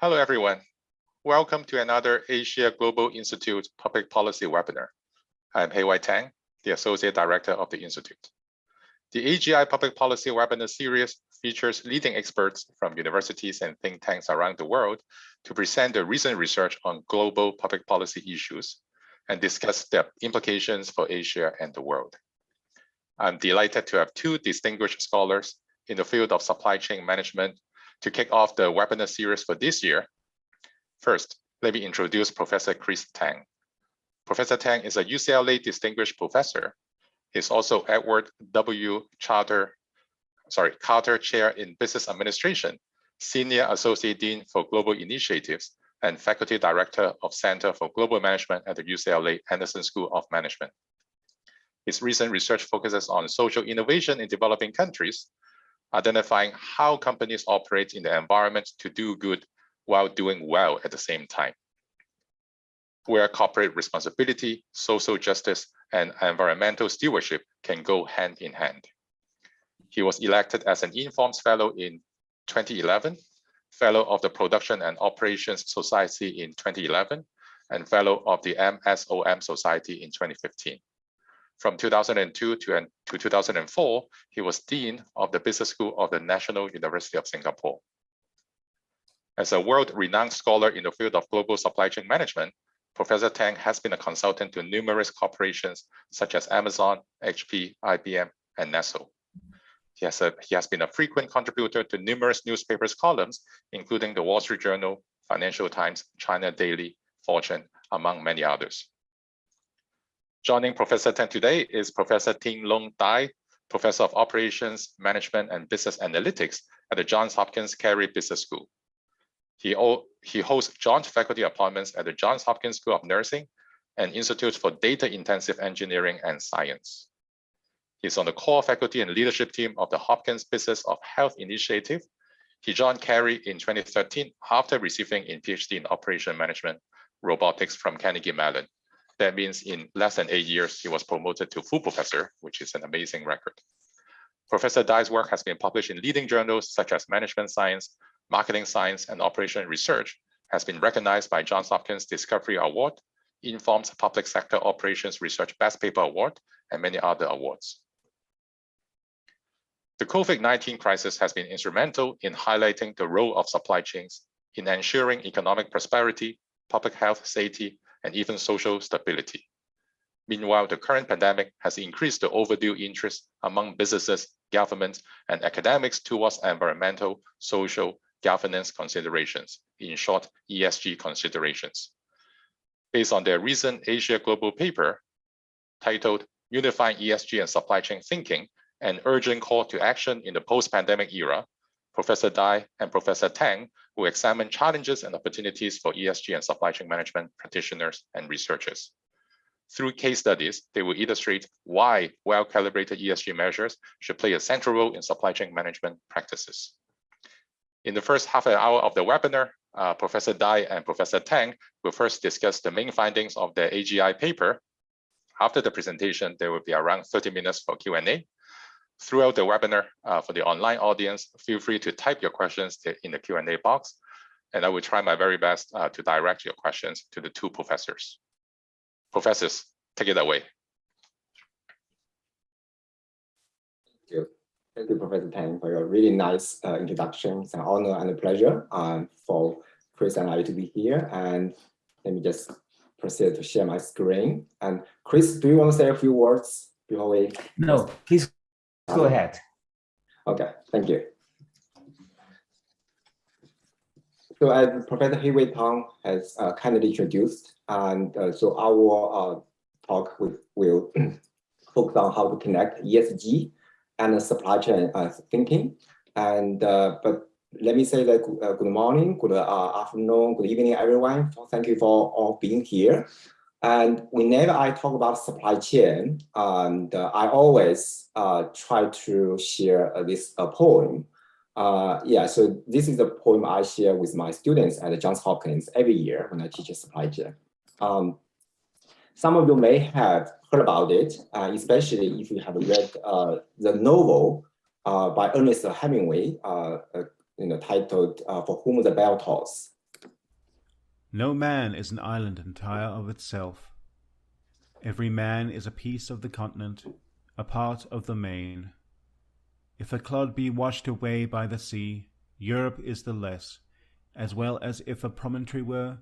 Hello, everyone. Welcome to another Asia Global Institute Public Policy webinar. I'm Hei Tang, the Associate Director of the Institute. The AGI Public Policy webinar series features leading experts from universities and think tanks around the world to present their recent research on global public policy issues and discuss their implications for Asia and the world. I'm delighted to have two distinguished scholars in the field of supply chain management to kick off the webinar series for this year. First, let me introduce Professor Chris Tang. Professor Tang is a UCLA Distinguished Professor. He's also Edward W. Carter Chair in Business Administration, Senior Associate Dean for Global Initiatives, and Faculty Director of Center for Global Management at the UCLA Anderson School of Management. His recent research focuses on social innovation in developing countries, identifying how companies operate in the environment to do good while doing well at the same time, where corporate responsibility, social justice, and environmental stewardship can go hand in hand. He was elected as an Informs Fellow in 2011, Fellow of the Production and Operations Society in 2011, and Fellow of the MSOM Society in 2015. From 2002 to 2004, he was Dean of the Business School of the National University of Singapore. As a world-renowned scholar in the field of global supply chain management, Professor Tang has been a consultant to numerous corporations such as Amazon, HP, IBM, and Nestle. He has been a frequent contributor to numerous newspapers columns, including the Wall Street Journal, Financial Times, China Daily, Fortune, among many others. Joining Professor Tang today is Professor Tinglong Dai, Professor of Operations, Management, and Business Analytics at the Johns Hopkins Carey Business School. He holds joint faculty appointments at the Johns Hopkins School of Nursing and Institute for Data-Intensive Engineering and Science. He's on the core faculty and leadership team of the Hopkins Business of Health Initiative. He joined Carey in 2013 after receiving a PhD in Operation Management Robotics from Carnegie Mellon. That means in less than 8 years, he was promoted to full professor, which is an amazing record. Professor Dai's work has been published in leading journals such as Management Science, Marketing Science, and Operation Research, has been recognized by Johns Hopkins Discovery Award, Informs Public Sector Operations Research Best Paper Award, and many other awards. The COVID-19 crisis has been instrumental in highlighting the role of supply chains in ensuring economic prosperity, public health, safety, and even social stability. Meanwhile, the current pandemic has increased the overdue interest among businesses, governments, and academics towards environmental, social, governance considerations, in short, ESG considerations. Based on their recent AsiaGlobal Paper titled Unifying ESG and Supply Chain Thinking, an urgent call to action in the post-pandemic era, Professor Dai and Professor Tang will examine challenges and opportunities for ESG and supply chain management practitioners and researchers. Through case studies, they will illustrate why well-calibrated ESG measures should play a central role in supply chain management practices. In the first half an hour of the webinar, Professor Dai and Professor Tang will first discuss the main findings of the AGI paper. After the presentation, there will be around 30 minutes for Q&A. Throughout the webinar, for the online audience, feel free to type your questions in the Q&A box, and I will try my very best to direct your questions to the two professors. Professors, take it away. Thank you. Thank you, Professor Tang, for your really nice introduction. It's an honor and a pleasure for Chris and I to be here. And let me just proceed to share my screen. And Chris, do you want to say a few words before we? No, please go ahead. Okay, thank you. So as Professor Hei Tang has kindly introduced, and so our talk will focus on how to connect ESG and supply chain thinking. And but let me say that good morning, good afternoon, good evening, everyone. Thank you for all being here. And whenever I talk about supply chain, and I always try to share this poem. So this is a poem I share with my students at Johns Hopkins every year when I teach supply chain. Some of you may have heard about it, especially if you have read the novel by Ernest Hemingway, titled "For Whom the Bell Tolls." No man is an island entire of itself. Every man is a piece of the continent, a part of the main. If a clod be washed away by the sea, Europe is the less, as well as if a promontory were,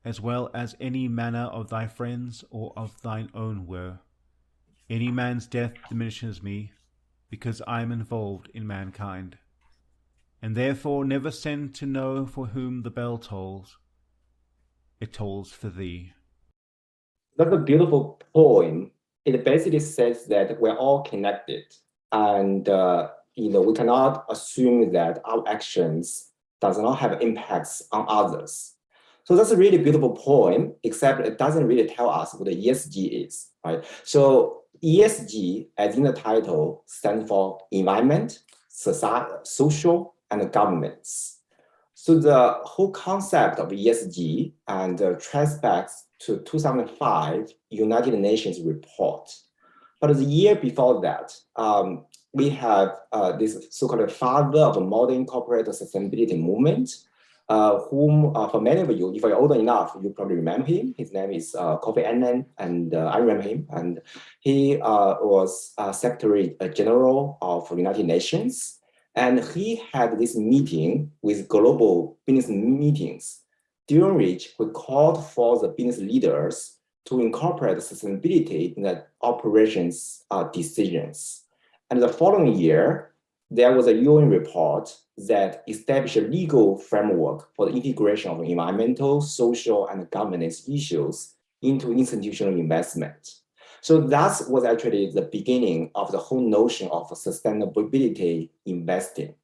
as well as any manner of thy friends or of thine own were. Any man's death diminishes me, because I am involved in mankind. And therefore never send to know for whom the bell tolls. It tolls for thee. That's a beautiful poem. It basically says that we're all connected, and we cannot assume that our actions does not have impacts on others. So that's a really beautiful poem, except it doesn't really tell us what the ESG is, right? So ESG, as in the title, stands for environment, society, social, and governance. So the whole concept of ESG and traces back to 2005 United Nations report. But the year before that, we have this so-called father of modern corporate sustainability movement, whom for many of you, if you're old enough, you probably remember him. His name is Kofi Annan, and I remember him. And he was Secretary General of United Nations. And he had this meeting with global business meetings, during which we called for the business leaders to incorporate sustainability in the operations decisions. And the following year, there was a UN report that established a legal framework for the integration of environmental, social, and governance issues into institutional investment. So that was actually the beginning of the whole notion of sustainability investing.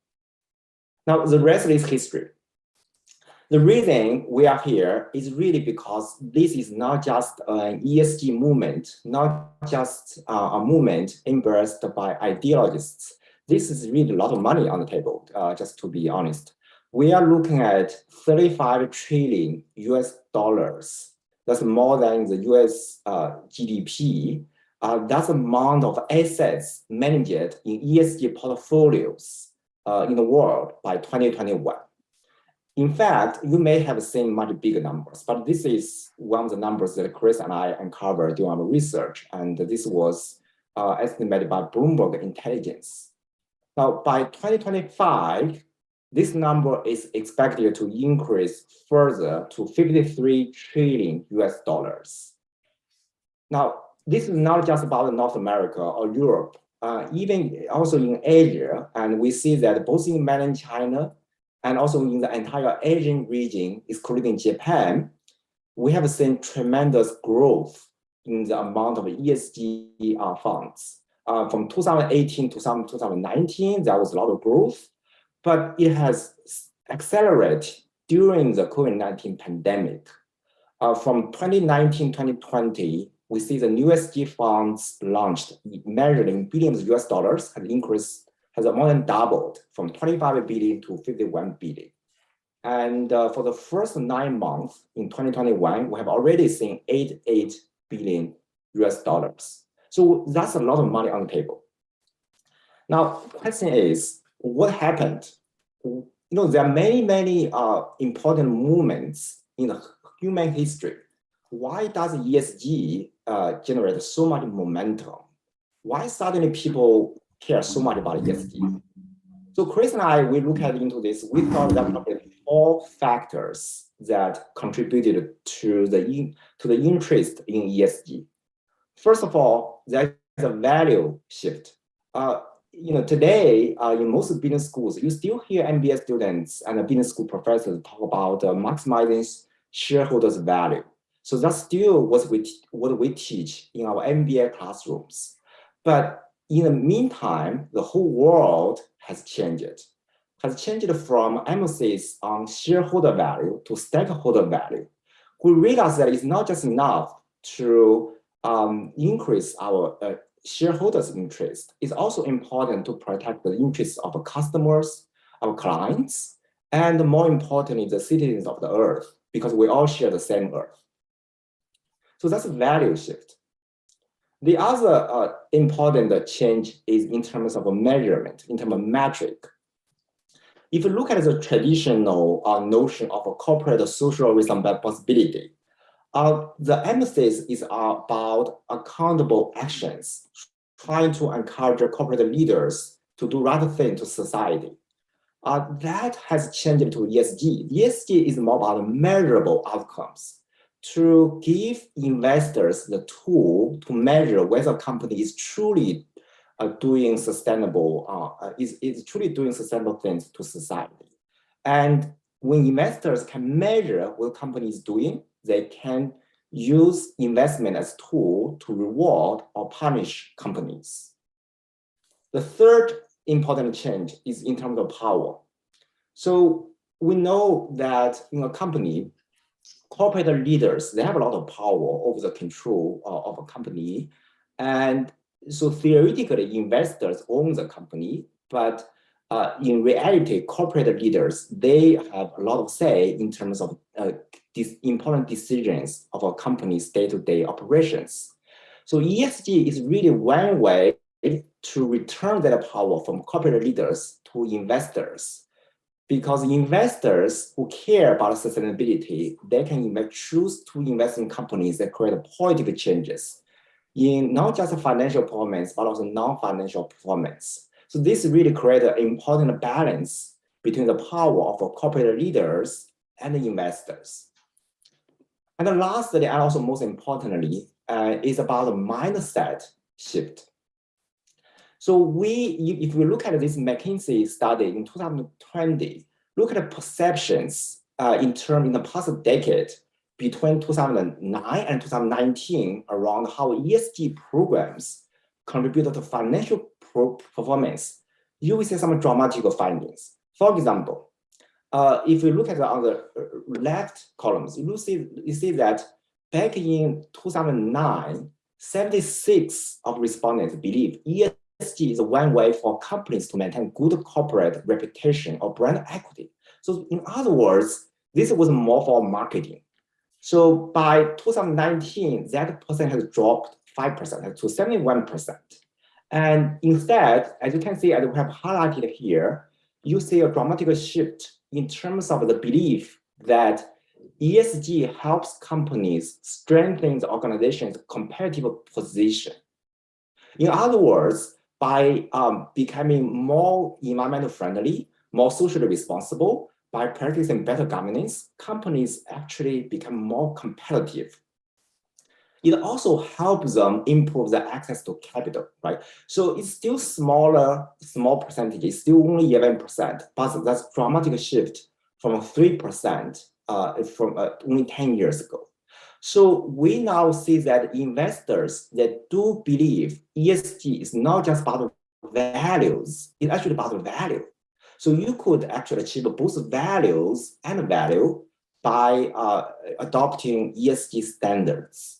Now, the rest is history. The reason we are here is really because this is not just an ESG movement, not just a movement embraced by ideologists. This is really a lot of money on the table, just to be honest. We are looking at 35 trillion US dollars. That's more than the US GDP. That's the amount of assets managed in ESG portfolios in the world by 2021. In fact, you may have seen much bigger numbers, but this is one of the numbers that Chris and I uncovered during our research, and this was estimated by Bloomberg Intelligence. Now, by 2025, this number is expected to increase further to 53 trillion US dollars. Now, this is not just about North America or Europe, even also in Asia, and we see that both in mainland China and also in the entire Asian region, including Japan, we have seen tremendous growth in the amount of ESG funds. From 2018 to 2019, there was a lot of growth, but it has accelerated during the COVID-19 pandemic. From 2019-2020, we see the new ESG funds launched, measured in billions of US dollars, has increased, has more than doubled from 25 billion to 51 billion. And for the first 9 months in 2021, we have already seen 88 billion US dollars. So that's a lot of money on the table. Now, the question is, what happened? There are many important movements in the human history. Why does ESG generate so much momentum? Why suddenly people care so much about ESG? So Chris and I, we look into this. We thought that there are 4 factors that contributed to the interest in ESG. First of all, there is a value shift. Today in most business schools, you still hear MBA students and business school professors talk about maximizing shareholders' value. So that's still what we teach in our MBA classrooms. But in the meantime, the whole world has changed from emphasis on shareholder value to stakeholder value. We realize that it's not just enough to increase our shareholders' interest. It's also important to protect the interests of our customers, our clients, and more importantly, the citizens of the earth, because we all share the same earth. So that's a value shift. The other important change is in terms of a measurement, in terms of metric. if you look at the traditional notion of a corporate social responsibility, the emphasis is about accountable actions, trying to encourage corporate leaders to do right thing to society. That has changed to ESG. ESG is more about measurable outcomes to give investors the tool to measure whether a company is truly doing sustainable, is truly doing sustainable things to society. And when investors can measure what a company is doing, they can use investment as a tool to reward or punish companies. The third important change is in terms of power. So we know that in a company, corporate leaders, they have a lot of power over the control of a company. And so theoretically, investors own the company, but in reality, corporate leaders, they have a lot of say in terms of these important decisions of a company's day-to-day operations. So ESG is really one way to return that power from corporate leaders to investors. Because investors who care about sustainability, they can choose to invest in companies that create positive changes in not just financial performance, but also non-financial performance. So this really creates an important balance between the power of corporate leaders and the investors. And then lastly, and also most importantly, is about the mindset shift. So if we look at this McKinsey study in 2020, look at the perceptions in the past decade between 2009 and 2019 around how ESG programs contributed to financial performance, you will see some dramatic findings. For example, if you look at on the left columns, you see that back in 2009, 76% of respondents believe ESG is one way for companies to maintain good corporate reputation or brand equity. So in other words, this was more for marketing. So by 2019, that percent has dropped 5% to 71%. And instead, as you can see, as we have highlighted here, you see a dramatic shift in terms of the belief that ESG helps companies strengthen the organization's competitive position. In other words, by becoming more environmental friendly, more socially responsible, by practicing better governance, companies actually become more competitive. It also helps them improve the access to capital, right? So it's still small percentage, it's still only 11%, but that's a dramatic shift from 3% from only 10 years ago. So we now see that investors that do believe ESG is not just about values, it's actually about value. So you could actually achieve both values and value by adopting ESG standards.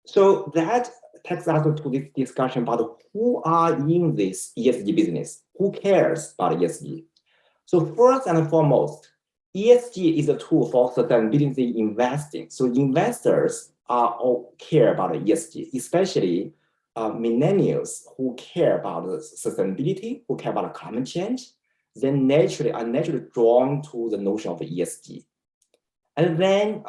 So that takes us to this discussion about who are in this ESG business, who cares about ESG. So first and foremost, ESG is a tool for sustainability investing. So investors all care about ESG, especially millennials who care about sustainability, who care about climate change, then are naturally drawn to the notion of ESG. And then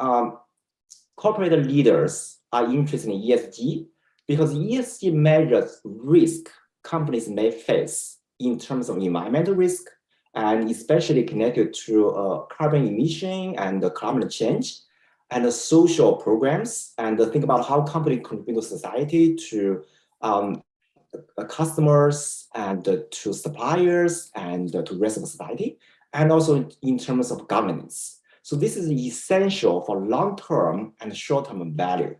corporate leaders are interested in ESG because ESG measures risk companies may face in terms of environmental risk, and especially connected to carbon emission and climate change, and the social programs, and think about how companies contribute to society, to customers, and to suppliers, and to the rest of society, and also in terms of governance. So this is essential for long-term and short-term value.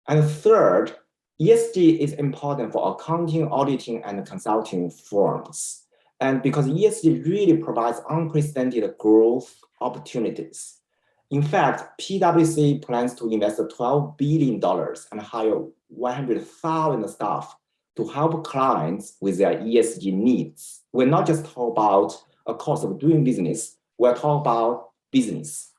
And third, ESG is important for accounting, auditing, and consulting firms. And because ESG really provides unprecedented growth opportunities. In fact, PwC plans to invest $12 billion and hire 100,000 staff to help clients with their ESG needs. We're not just talking about a cost of doing business, we're talking about business.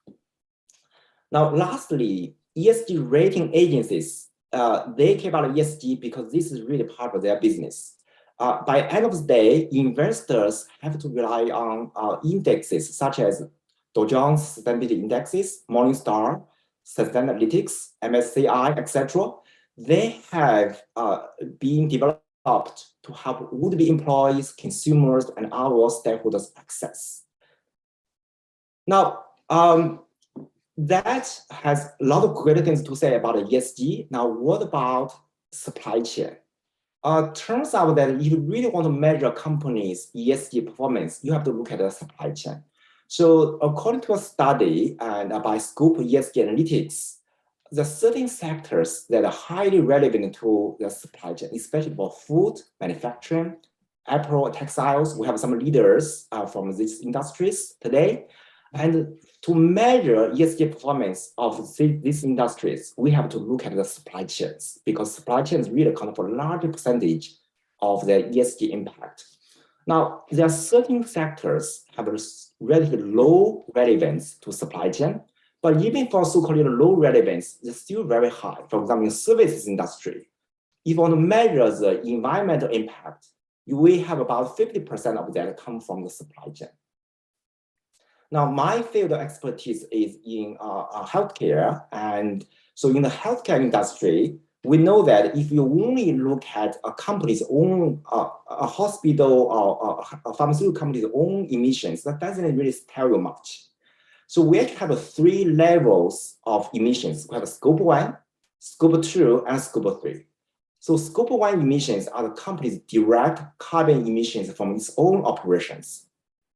Now, lastly, ESG rating agencies, they care about ESG because this is really part of their business. by end of the day, investors have to rely on indexes such as Dow Jones Sustainability Indexes, Morningstar, Sustainalytics, MSCI, etc. They have been developed to help would-be employees, consumers, and our stakeholders access. Now, that has a lot of great things to say about ESG. Now, what about supply chain? Turns out that if you really want to measure a company's ESG performance, you have to look at the supply chain. So according to a study and by Scope ESG Analytics, there are certain sectors that are highly relevant to the supply chain, especially for food, manufacturing, apparel, textiles. We have some leaders from these industries today. And to measure ESG performance of these industries, we have to look at the supply chains, because supply chains really account for a large percentage of the ESG impact. Now, there are certain sectors have a relatively low relevance to supply chain, but even for so-called low relevance, they're still very high. For example, in services industry, if you want to measure the environmental impact, we have about 50% of that come from the supply chain. Now, my field of expertise is in healthcare. And so in the healthcare industry, we know that if you only look at a company's own, a hospital or a pharmaceutical company's own emissions, that doesn't really tell you much. So we actually have 3 levels of emissions. We have Scope 1, Scope 2, and Scope 3. So Scope 1 emissions are the company's direct carbon emissions from its own operations.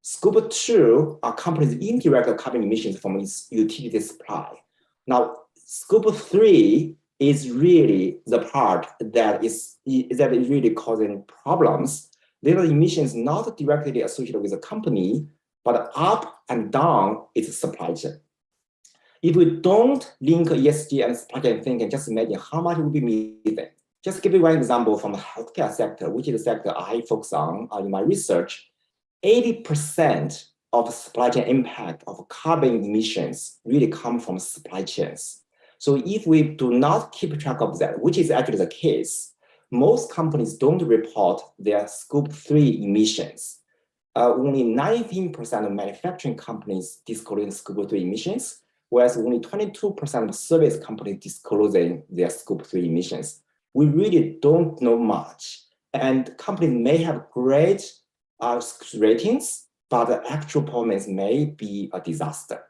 Scope 2 are companies' indirect carbon emissions from its utility supply. Now, Scope 3 is really the part that is really causing problems. There are emissions not directly associated with the company, but up and down its supply chain. If we don't link ESG and supply chain thinking, just imagine how much would be missing. Just give you one example from the healthcare sector, which is the sector I focus on in my research. 80% of supply chain impact of carbon emissions really come from supply chains. So if we do not keep track of that, which is actually the case, most companies don't report their Scope 3 emissions. Only 19% of manufacturing companies disclosing Scope 3 emissions, whereas only 22% of service companies disclosing their Scope 3 emissions. We really don't know much. And companies may have great ratings, but the actual performance may be a disaster.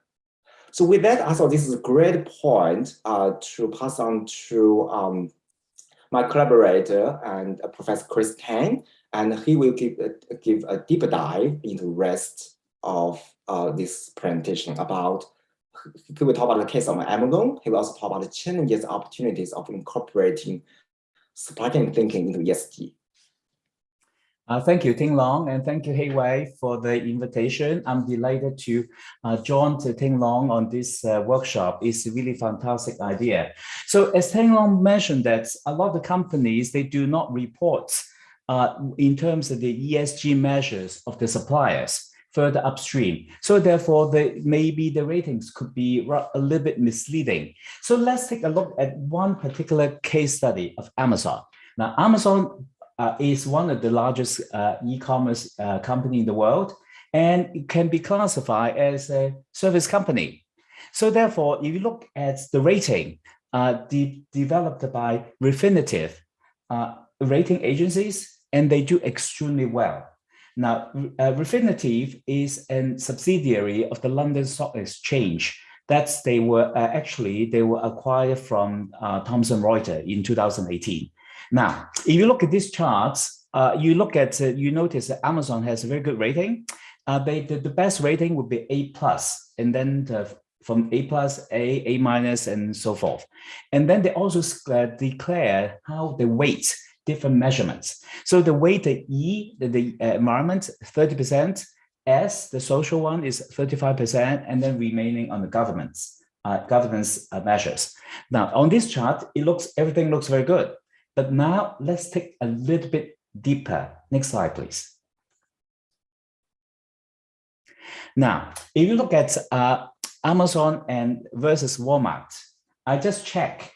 So with that, I thought this is a great point to pass on to my collaborator and Professor Chris Tang, and he will give a deeper dive into the rest of this presentation about, he will talk about the case of Amazon. He will also talk about the challenges, opportunities of incorporating supply chain thinking into ESG. Thank you, Tinglong, and thank you, Hei for the invitation. I'm delighted to join Tinglong on this workshop. It's a really fantastic idea. So as Tinglong mentioned, that a lot of companies, they do not report in terms of the ESG measures of the suppliers further upstream. So therefore, maybe the ratings could be a little bit misleading. So let's take a look at one particular case study of Amazon. Now, Amazon is one of the largest e-commerce company in the world, and it can be classified as a service company. So therefore, if you look at the rating developed by Refinitiv rating agencies, and they do extremely well. Now, Refinitiv is a subsidiary of the London Stock Exchange. They were acquired from Thomson Reuters in 2018. Now, if you look at these charts, you notice that Amazon has a very good rating. The best rating would be A+, and then from A+, A minus, and so forth. And then they also declare how they weight different measurements. So the weight, the E, the environment, 30%, S, the social one, is 35%, and then remaining on the governance measures. Now, on this chart, everything looks very good. But now let's take a little bit deeper. Next slide, please. Now, if you look at Amazon versus Walmart, I just checked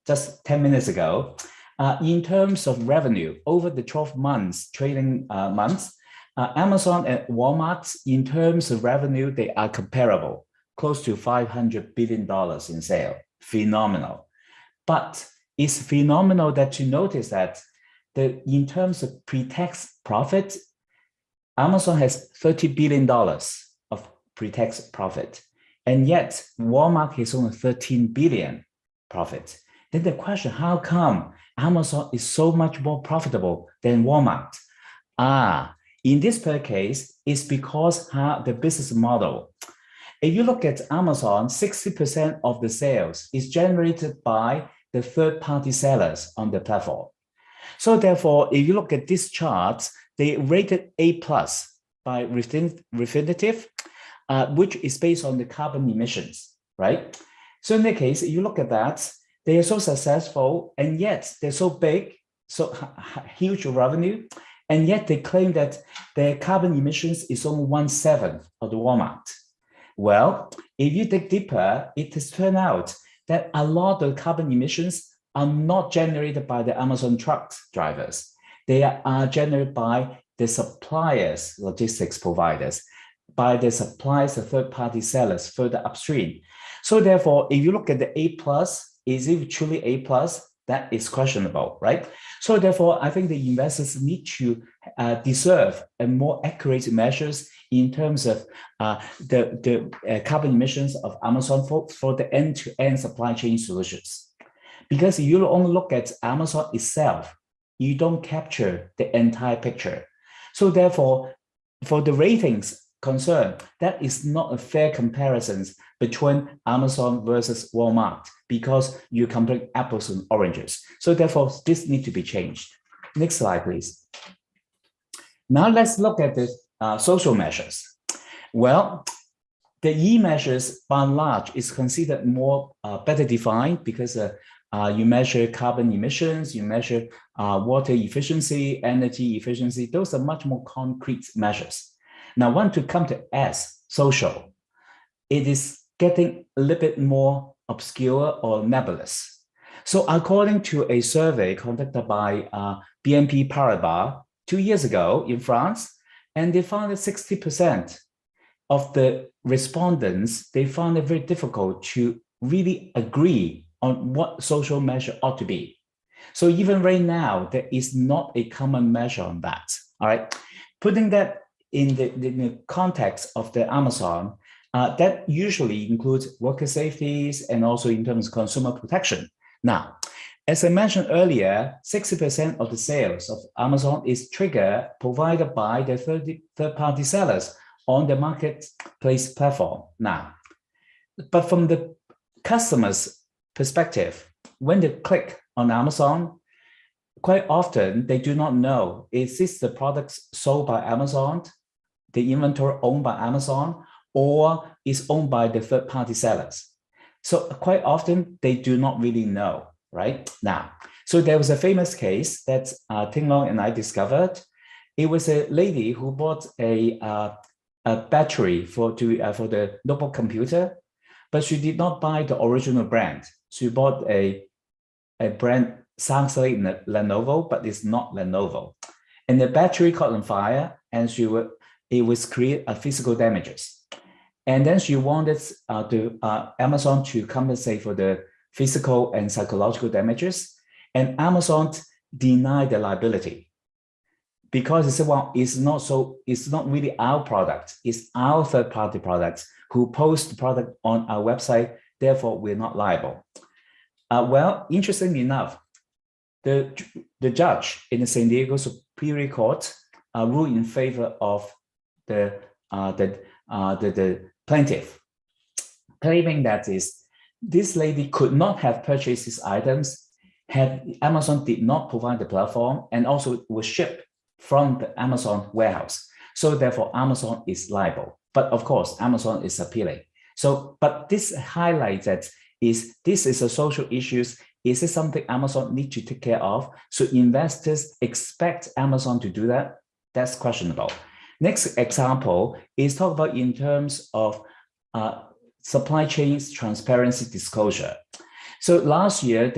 just 10 minutes ago. In terms of revenue, over the 12 months, trading months, Amazon and Walmart, in terms of revenue, they are comparable, close to $500 billion in sale. Phenomenal. But it's phenomenal that you notice that in terms of pre-tax profit, Amazon has $30 billion of pre-tax profit, and yet Walmart has only 13 billion profit. Then the question, how come Amazon is so much more profitable than Walmart? In this case, it's because the business model. If you look at Amazon, 60% of the sales is generated by the third-party sellers on the platform. So therefore, if you look at this chart, they rated A+ by Refinitiv, which is based on the carbon emissions, right? So in that case, you look at that, they are so successful, and yet they're so big, so huge revenue, and yet they claim that their carbon emissions is only 1/7 of the Walmart. Well, if you dig deeper, it has turned out that a lot of carbon emissions are not generated by the Amazon truck drivers. They are generated by the suppliers, logistics providers, by the suppliers, the third-party sellers further upstream. So therefore, if you look at the A+, is it truly A+? That is questionable, right? So therefore, I think the investors need to deserve a more accurate measures in terms of the carbon emissions of Amazon for the end-to-end supply chain solutions. Because if you only look at Amazon itself, you don't capture the entire picture. So therefore, for the ratings concern, that is not a fair comparison between Amazon versus Walmart, because you compare apples and oranges. So therefore, this needs to be changed. Next slide, please. Now let's look at the social measures. Well, the E measures, by and large, is considered more better defined because you measure carbon emissions, you measure water efficiency, energy efficiency. Those are much more concrete measures. Now, when to come to S, social, it is getting a little bit more obscure or nebulous. So according to a survey conducted by BNP Paribas 2 years ago in France, and they found that 60% of the respondents, they found it very difficult to really agree on what social measure ought to be. So even right now, there is not a common measure on that, all right? Putting that in the context of the Amazon, that usually includes worker safeties and also in terms of consumer protection. Now, as I mentioned earlier, 60% of the sales of Amazon is provided by the third-party sellers on the marketplace platform. Now, but from the customer's perspective, when they click on Amazon, quite often they do not know, is this the products sold by Amazon, the inventory owned by Amazon, or is owned by the third-party sellers? So quite often they do not really know, right? Now, so there was a famous case that Tinglong and I discovered. It was a lady who bought a battery for the notebook computer, but she did not buy the original brand. She bought a brand sounds like Lenovo, but it's not Lenovo. And the battery caught on fire, and it was create physical damages. And then she wanted Amazon to compensate for the physical and psychological damages, and Amazon denied the liability because it said, well, it's not really our product, it's our third-party products who post the product on our website, therefore we're not liable. Well, interestingly enough, the judge in the San Diego Superior Court ruled in favor of the plaintiff, claiming that this lady could not have purchased these items had Amazon did not provide the platform, and also was shipped from the Amazon warehouse. So therefore, Amazon is liable. But of course, Amazon is appealing. So, but this highlights that this is a social issue. Is it something Amazon needs to take care of? So investors expect Amazon to do that? That's questionable. Next example is talk about in terms of supply chains transparency disclosure. So last year,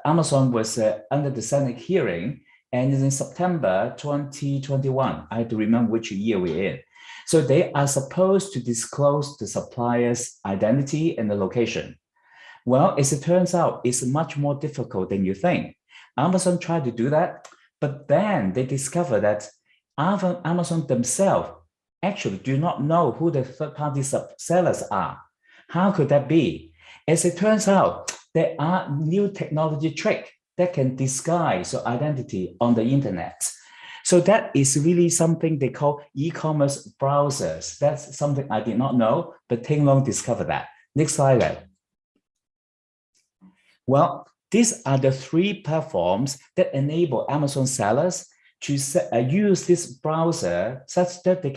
Amazon was under the Senate hearing, and in September 2021, I have to remember which year we're in. So they are supposed to disclose the supplier's identity and the location. Well, as it turns out, it's much more difficult than you think. Amazon tried to do that, but then they discovered that Amazon themselves actually do not know who the third-party sellers are. How could that be? As it turns out, there are new technology tricks that can disguise your identity on the internet. So that is really something they call e-commerce browsers. That's something I did not know, but Tinglong discovered that. Next slide. Well, these are the 3 platforms that enable Amazon sellers to use this browser such that they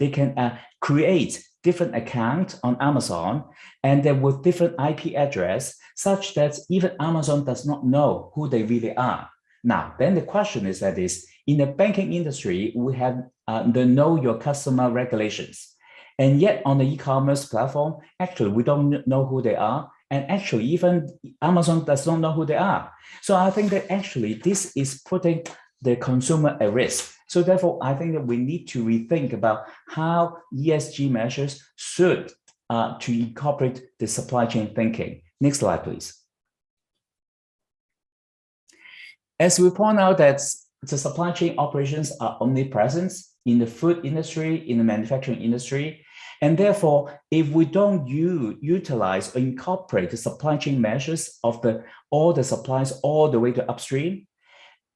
can create different accounts on Amazon, and then with different IP address, such that even Amazon does not know who they really are. Now, then the question is that in the banking industry, we have the know your customer regulations. And yet on the e-commerce platform, actually, we don't know who they are. And actually, even Amazon does not know who they are. So I think that actually this is putting the consumer at risk. So therefore, I think that we need to rethink about how ESG measures should to incorporate the supply chain thinking. Next slide, please. As we point out that the supply chain operations are omnipresent in the food industry, in the manufacturing industry, and therefore, if we don't utilize or incorporate the supply chain measures of all the supplies all the way to upstream,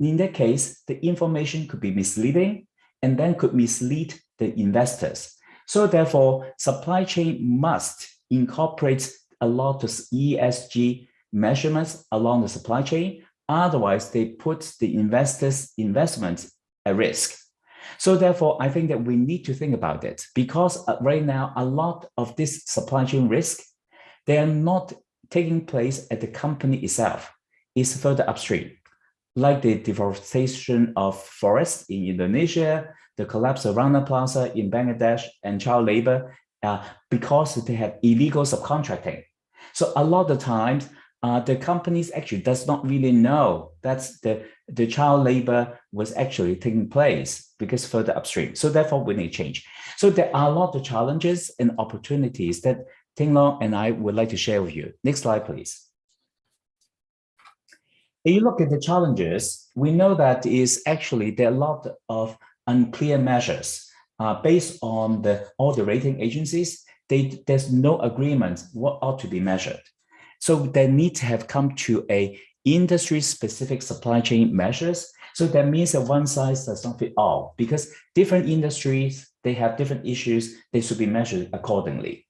in that case, the information could be misleading and then could mislead the investors. So therefore, supply chain must incorporate a lot of ESG measurements along the supply chain. Otherwise, they put the investors' investments at risk. So therefore, I think that we need to think about it, because right now, a lot of this supply chain risk, they are not taking place at the company itself. It's further upstream, like the deforestation of forests in Indonesia, the collapse of Rana Plaza in Bangladesh, and child labor, because they have illegal subcontracting. So a lot of times, the companies actually does not really know that the child labor was actually taking place because further upstream. So therefore, we need change. So there are a lot of challenges and opportunities that Tinglong and I would like to share with you. Next slide, please. If you look at the challenges, we know that there are a lot of unclear measures based on all the rating agencies. There's no agreement what ought to be measured. So they need to have come to a industry-specific supply chain measures. So that means that one size does not fit all, because different industries, they have different issues, they should be measured accordingly.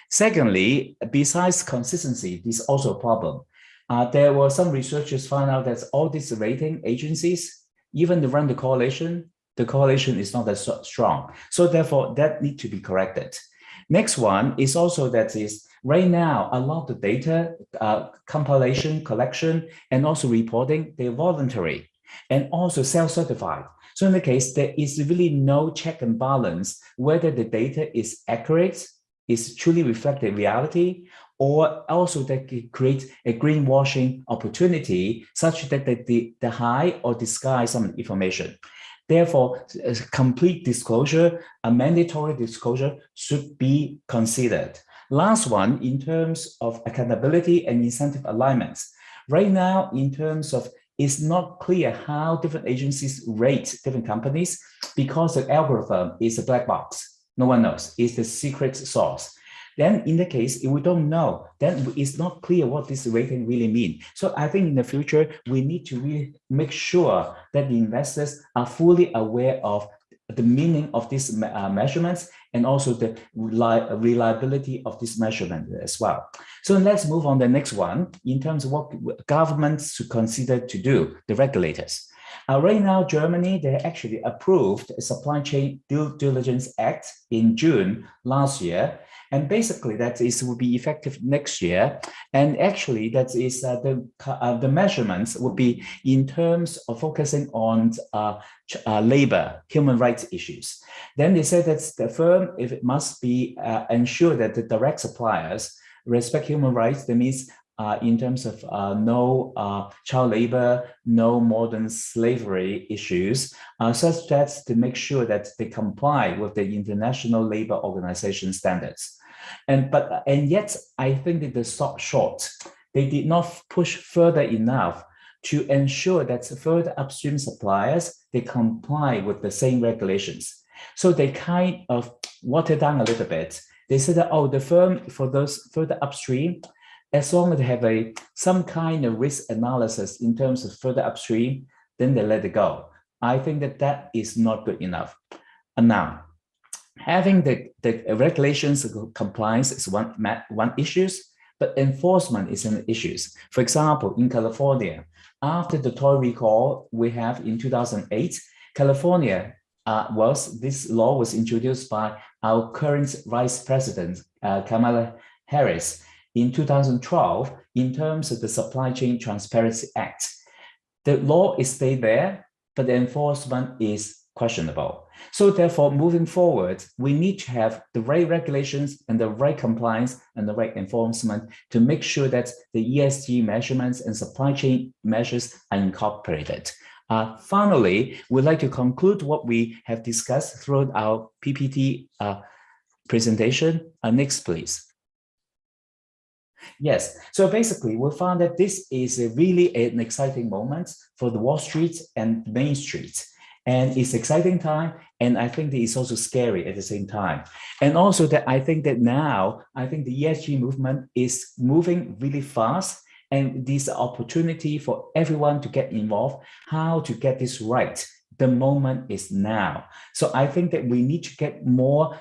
Secondly, besides consistency, there's also a problem. There were some researchers found out that all these rating agencies, even to run the correlation is not that strong. So therefore, that needs to be corrected. Next one is also right now, a lot of data compilation, collection, and also reporting, they're voluntary and also self-certified. So in the case, there is really no check and balance whether the data is accurate, is truly reflecting reality, or also that it creates a greenwashing opportunity such that they hide or disguise some information. Therefore, a complete disclosure, a mandatory disclosure should be considered. Last one, in terms of accountability and incentive alignments. Right now, in terms of, it's not clear how different agencies rate different companies because the algorithm is a black box. No one knows. It's the secret sauce. Then in the case, if we don't know, then it's not clear what this rating really means. So I think in the future, we need to really make sure that the investors are fully aware of the meaning of these measurements and also the reliability of this measurement as well. So let's move on to the next one in terms of what governments should consider to do, the regulators. Right now, Germany, they actually approved a Supply Chain Due Diligence Act in June last year. And basically, that will be effective next year. And actually, that is the measurements will be in terms of focusing on labor, human rights issues. Then they said that the firm, if it must be ensure that the direct suppliers respect human rights, that means in terms of no child labor, no modern slavery issues, such that to make sure that they comply with the International Labor Organization standards. And yet, I think that they stopped short. They did not push further enough to ensure that further upstream suppliers, they comply with the same regulations. So they kind of watered down a little bit. They said that, oh, the firm for those further upstream, as long as they have some kind of risk analysis in terms of further upstream, then they let it go. I think that that is not good enough. And now, having the regulations compliance is one issue, but enforcement is an issue. For example, in California, after the toy recall we have in 2008, California this law was introduced by our current Vice President, Kamala Harris, in 2012 in terms of the Supply Chain Transparency Act. The law is stayed there, but the enforcement is questionable. So therefore, moving forward, we need to have the right regulations and the right compliance and the right enforcement to make sure that the ESG measurements and supply chain measures are incorporated. Finally, we'd like to conclude what we have discussed throughout our PPT presentation. Next, please. Yes, so basically we found that this is really an exciting moment for the Wall Street and Main Street. And it's exciting time, and I think that it's also scary at the same time. And also that I think that now, I think the ESG movement is moving really fast, and this opportunity for everyone to get involved, how to get this right. The moment is now. So I think that we need to get more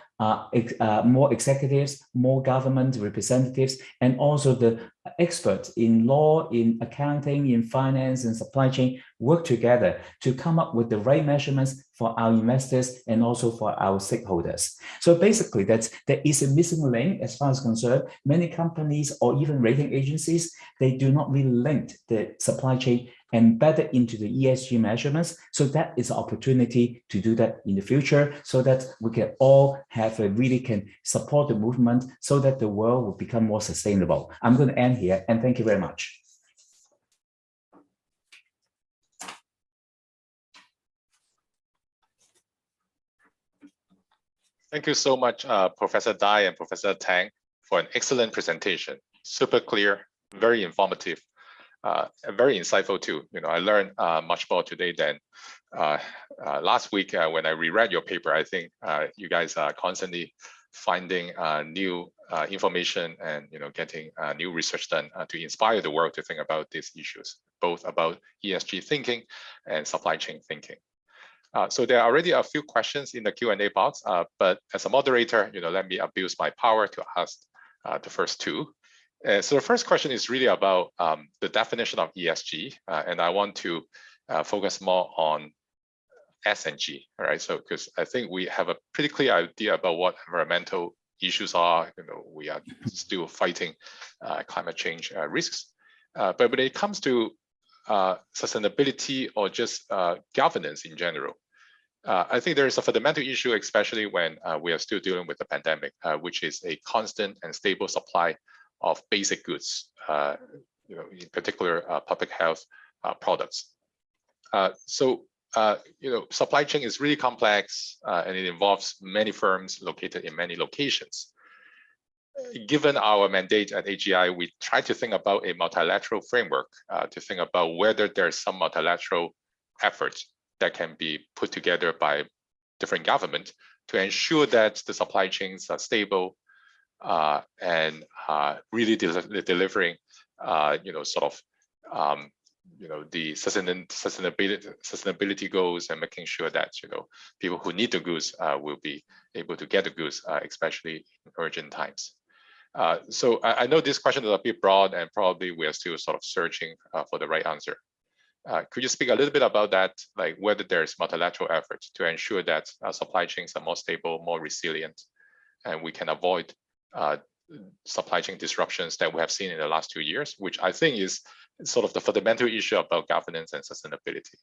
executives, more government representatives, and also the experts in law, in accounting, in finance, and supply chain work together to come up with the right measurements for our investors and also for our stakeholders. So basically, there is a missing link as far as concerned. Many companies or even rating agencies, they do not really link the supply chain embedded into the ESG measurements. So that is an opportunity to do that in the future so that we can all have really can support the movement so that the world will become more sustainable. I'm going to end here and thank you very much. Thank you so much, Professor Dai and Professor Tang, for an excellent presentation. Super clear, very informative, and very insightful too. I learned much more today than last week when I reread your paper. I think you guys are constantly finding new information and getting new research done to inspire the world to think about these issues, both about ESG thinking and supply chain thinking. So there are already a few questions in the Q&A box, but as a moderator, let me abuse my power to ask the first two. So the first question is really about the definition of ESG, and I want to focus more on S and G, all right? So because I think we have a pretty clear idea about what environmental issues are. We are still fighting climate change risks, but when it comes to sustainability or just governance in general, I think there is a fundamental issue, especially when we are still dealing with the pandemic, which is a constant and stable supply of basic goods, in particular public health products. Supply chain is really complex and it involves many firms located in many locations. Given our mandate at AGI, we try to think about a multilateral framework to think about whether there's some multilateral efforts that can be put together by different governments to ensure that the supply chains are stable and really delivering, the sustainability goals and making sure that people who need the goods will be able to get the goods, especially in urgent times. So I know this question is a bit broad and probably we are still sort of searching for the right answer. Could you speak a little bit about that, like whether there's multilateral efforts to ensure that supply chains are more stable, more resilient, and we can avoid supply chain disruptions that we have seen in the last 2 years, which I think is sort of the fundamental issue about governance and sustainability.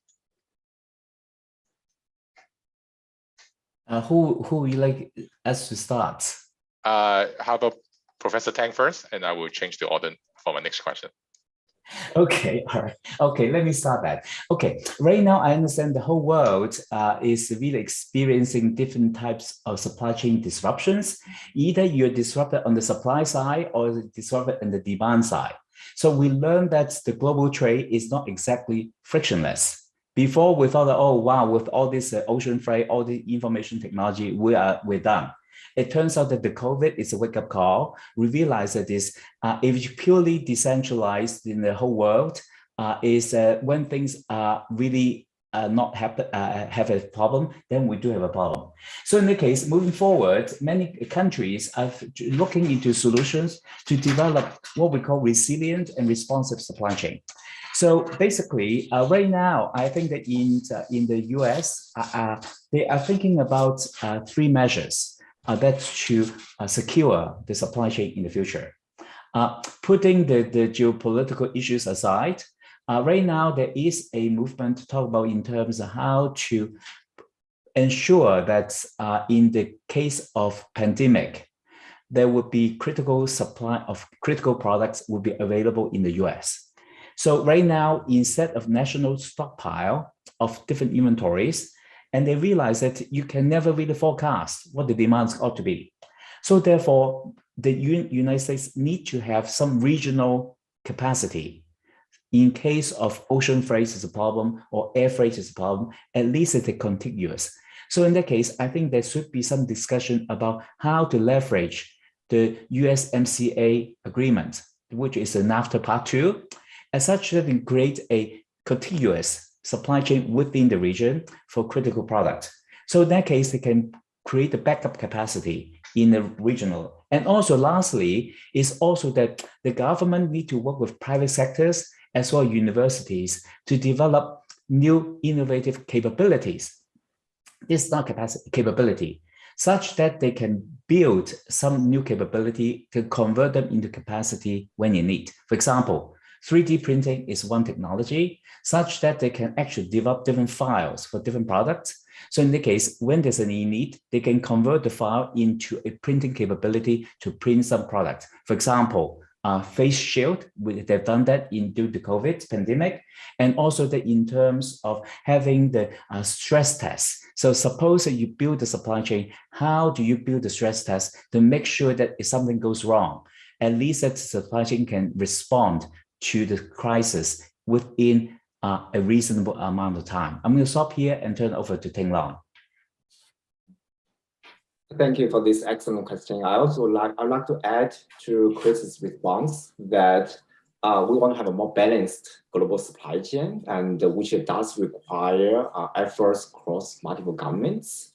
Who would you like us to start? How about Professor Tang first, and I will change the order for my next question. Okay, all right. Okay, let me start that. Okay, right now I understand the whole world is really experiencing different types of supply chain disruptions. Either you're disrupted on the supply side or disrupted on the demand side. So we learned that the global trade is not exactly frictionless. Before we thought, oh wow, with all this ocean freight, all the information technology, we're done. It turns out that the COVID is a wake-up call. We realize that if it's purely decentralized in the whole world, is when things are really not have a problem, then we do have a problem. So in the case, moving forward, many countries are looking into solutions to develop what we call resilient and responsive supply chain. So basically, right now, I think that in the US, they are thinking about 3 measures. That's to secure the supply chain in the future. Putting the geopolitical issues aside, right now there is a movement to talk about in terms of how to ensure that in the case of pandemic, there would be critical supply of critical products will be available in the US. So right now, instead of national stockpile of different inventories, and they realize that you can never really forecast what the demands ought to be. So therefore, the United States need to have some regional capacity. In case of ocean freight is a problem or air freight is a problem, at least it's contiguous. So in that case, I think there should be some discussion about how to leverage the USMCA agreement, which is a NAFTA Part 2, as such that it create a contiguous supply chain within the region for critical products. So in that case, they can create a backup capacity in the regional. And also lastly, is also that the government need to work with private sectors as well as universities to develop new innovative capabilities. This is not capability, such that they can build some new capability to convert them into capacity when you need. For example, 3D printing is one technology such that they can actually develop different files for different products. So in the case, when there's a need, they can convert the file into a printing capability to print some products. For example, face shield, they've done that due to COVID pandemic, and also that in terms of having the stress test. So suppose that you build the supply chain, how do you build the stress test to make sure that if something goes wrong, at least that the supply chain can respond to the crisis within a reasonable amount of time. I'm going to stop here and turn over to Tinglong. Thank you for this excellent question. I'd like to add to Chris's response that we want to have a more balanced global supply chain, and which does require efforts across multiple governments.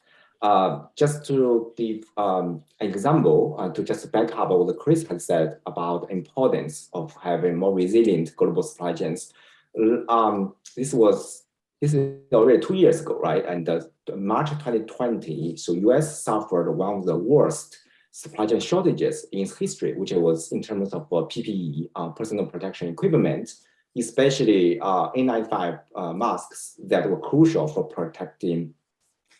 Just to give an example, to just back up what Chris has said about the importance of having more resilient global supply chains. This is already 2 years ago, right? And March 2020, so US suffered one of the worst supply chain shortages in its history, which was in terms of PPE, personal protection equipment, especially N95 masks that were crucial for protecting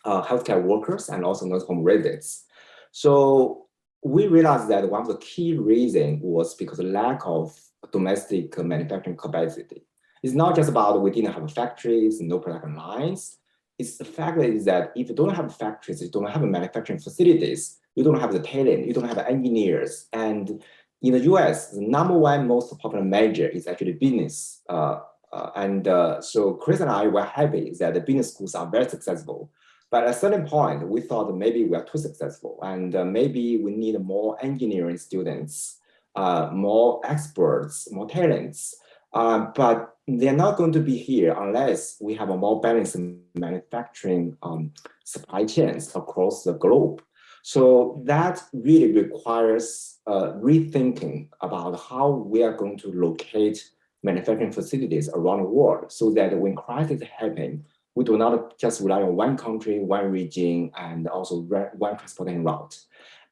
healthcare workers and also non-home residents. So we realized that one of the key reasons was because of lack of domestic manufacturing capacity. It's not just about we didn't have factories, no production lines. It's the fact is that if you don't have factories, you don't have manufacturing facilities, you don't have the talent, you don't have engineers. And in the US, the #1 most popular major is actually business. So Chris and I were happy that the business schools are very successful. But at a certain point, we thought maybe we are too successful, and maybe we need more engineering students, more experts, more talents. But they're not going to be here unless we have a more balanced manufacturing supply chains across the globe. So that really requires rethinking about how we are going to locate manufacturing facilities around the world so that when crises happen, we do not just rely on one country, one region, and also one transporting route.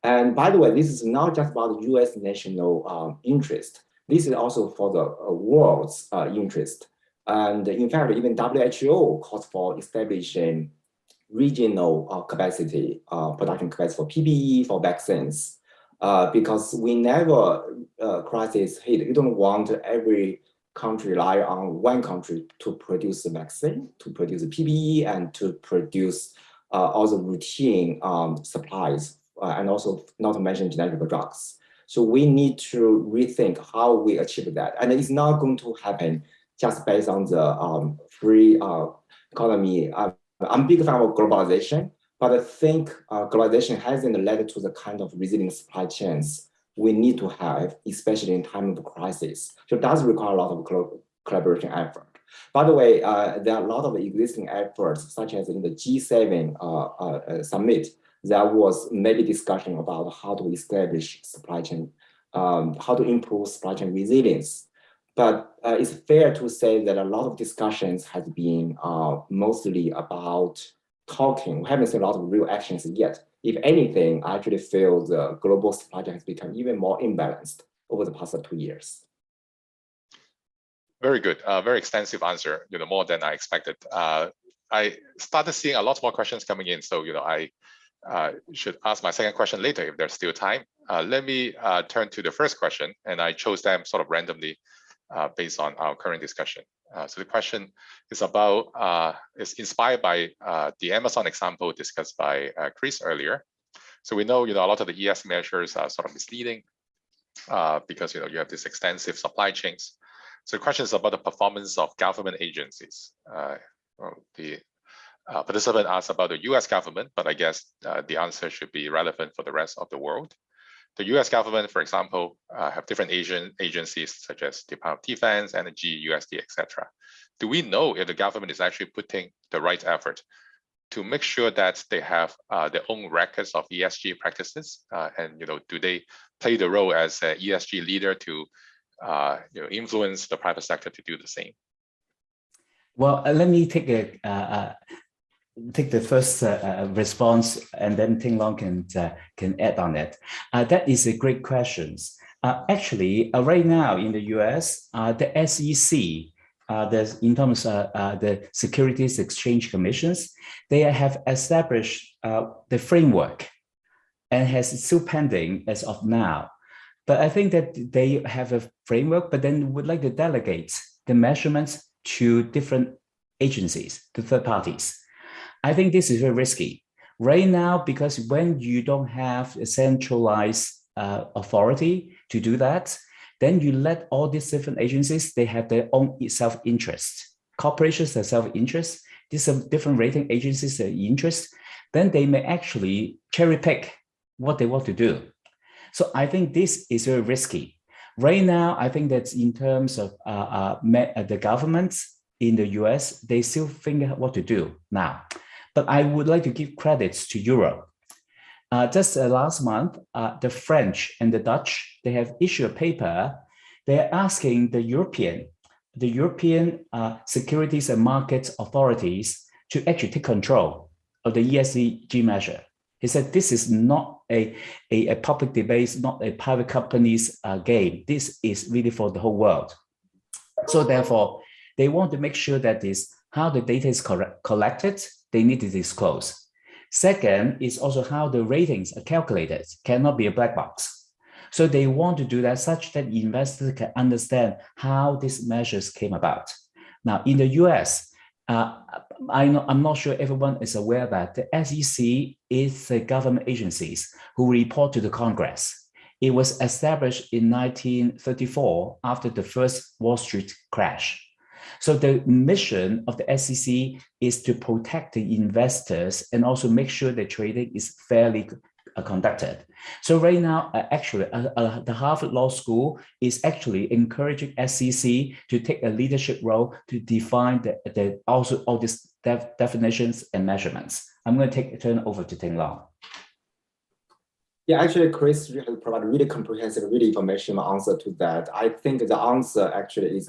And by the way, this is not just about US national interest. This is also for the world's interest. And in fact, even WHO calls for establishing regional capacity, production capacity for PPE, for vaccines. because whenever crisis hit, you don't want every country rely on one country to produce the vaccine, to produce the PPE, and to produce all the routine supplies, and also not to mention generic drugs. So we need to rethink how we achieve that. And it's not going to happen just based on the free economy. I'm a big fan of globalization, but I think globalization hasn't led to the kind of resilient supply chains we need to have, especially in time of crisis. So it does require a lot of collaboration effort. By the way, there are a lot of existing efforts, such as in the G7 summit, there was maybe discussion about how to establish supply chain, how to improve supply chain resilience. But it's fair to say that a lot of discussions has been mostly about talking. We haven't seen a lot of real actions yet. If anything, I actually feel the global supply chain has become even more imbalanced over the past 2 years. Very good, very extensive answer, more than I expected. I started seeing a lot more questions coming in, so I should ask my second question later if there's still time. Let me turn to the first question, and I chose them sort of randomly based on our current discussion. So the question is about, is inspired by the Amazon example discussed by Chris earlier. So we know, a lot of the ES measures are sort of misleading because, you have these extensive supply chains. So the question is about the performance of government agencies. The participant asked about the US government, but I guess the answer should be relevant for the rest of the world. The US government, for example, have different agencies such as Department of Defense, Energy, USD, etc. Do we know if the government is actually putting the right effort to make sure that they have their own records of ESG practices? And do they play the role as an ESG leader to influence the private sector to do the same? Well, let me take the first response, and then Tinglong can add on it. That is a great question. Actually, right now in the US, the SEC, in terms of the Securities Exchange Commissions, they have established the framework and has still pending as of now. But I think that they have a framework, but then would like to delegate the measurements to different agencies, to third parties. I think this is very risky right now, because when you don't have a centralized authority to do that, then you let all these different agencies, they have their own self-interest. Corporations have self-interest, these are different rating agencies have interest, then they may actually cherry pick what they want to do. So I think this is very risky. Right now, I think that in terms of the governments in the US, they still think what to do now. But I would like to give credits to Europe. Just last month, the French and the Dutch, they have issued a paper. They're asking the European Securities and Markets Authorities to actually take control of the ESG measure. He said this is not a public debate, not a private company's game. This is really for the whole world. So therefore, they want to make sure that how the data is collected, they need to disclose. Second is also how the ratings are calculated, cannot be a black box. So they want to do that such that investors can understand how these measures came about. Now, in the US, I'm not sure everyone is aware that the SEC is the government agencies who report to the Congress. It was established in 1934 after the first Wall Street crash. So the mission of the SEC is to protect the investors and also make sure the trading is fairly conducted. So right now, actually, the Harvard Law School is actually encouraging SEC to take a leadership role to define also all these definitions and measurements. I'm going to turn over to Tinglong. Yeah, actually, Chris has provided really comprehensive, really informational answer to that. I think the answer actually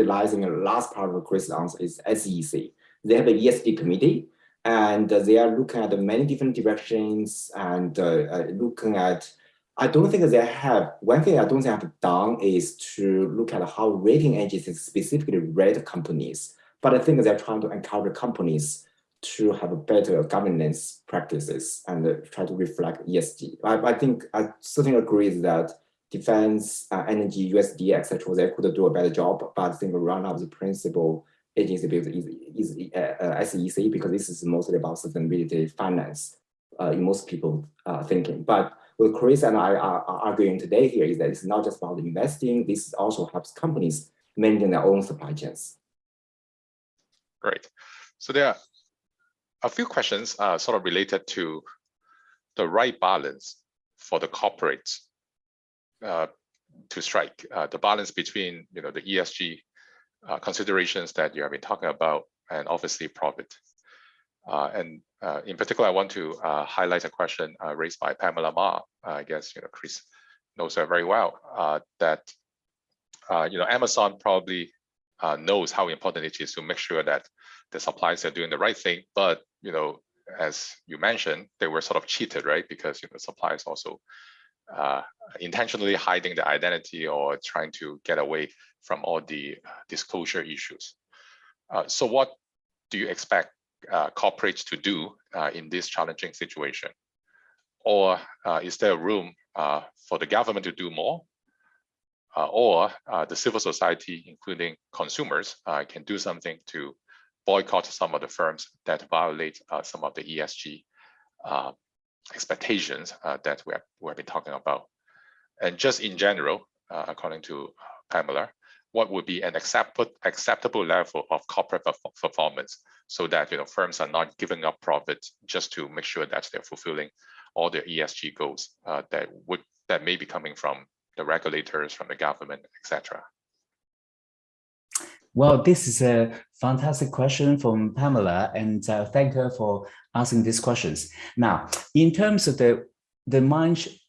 lies in the last part of Chris' answer is SEC. They have an ESG committee, and they are looking at many different directions and looking at, I don't think they have, one thing I don't think they have done is to look at how rating agencies specifically rate companies. But I think they're trying to encourage companies to have a better governance practices and try to reflect ESG. I think I certainly agree that defense, energy, USD, etc., they could do a better job, but I think one of the principal agency is SEC, because this is mostly about sustainability finance in most people thinking. But what Chris and I are arguing today here is that it's not just about investing, this also helps companies managing their own supply chains. Great. So there are a few questions sort of related to the right balance for the corporates to strike, the balance between the ESG considerations that you have been talking about and obviously profit. And in particular, I want to highlight a question raised by Pamela Ma. I guess Chris knows her very well. That Amazon probably knows how important it is to make sure that the suppliers are doing the right thing. But as you mentioned, they were sort of cheated, right? Because suppliers also intentionally hiding the identity or trying to get away from all the disclosure issues. So what do you expect corporates to do in this challenging situation? Or is there room for the government to do more? Or the civil society, including consumers, can do something to boycott some of the firms that violate some of the ESG expectations that we have been talking about? And just in general, according to Pamela, what would be an acceptable level of corporate performance so that firms are not giving up profits just to make sure that they're fulfilling all their ESG goals that may be coming from the regulators, from the government, etc.? Well, this is a fantastic question from Pamela, and thank her for asking these questions. Now, in terms of the mindset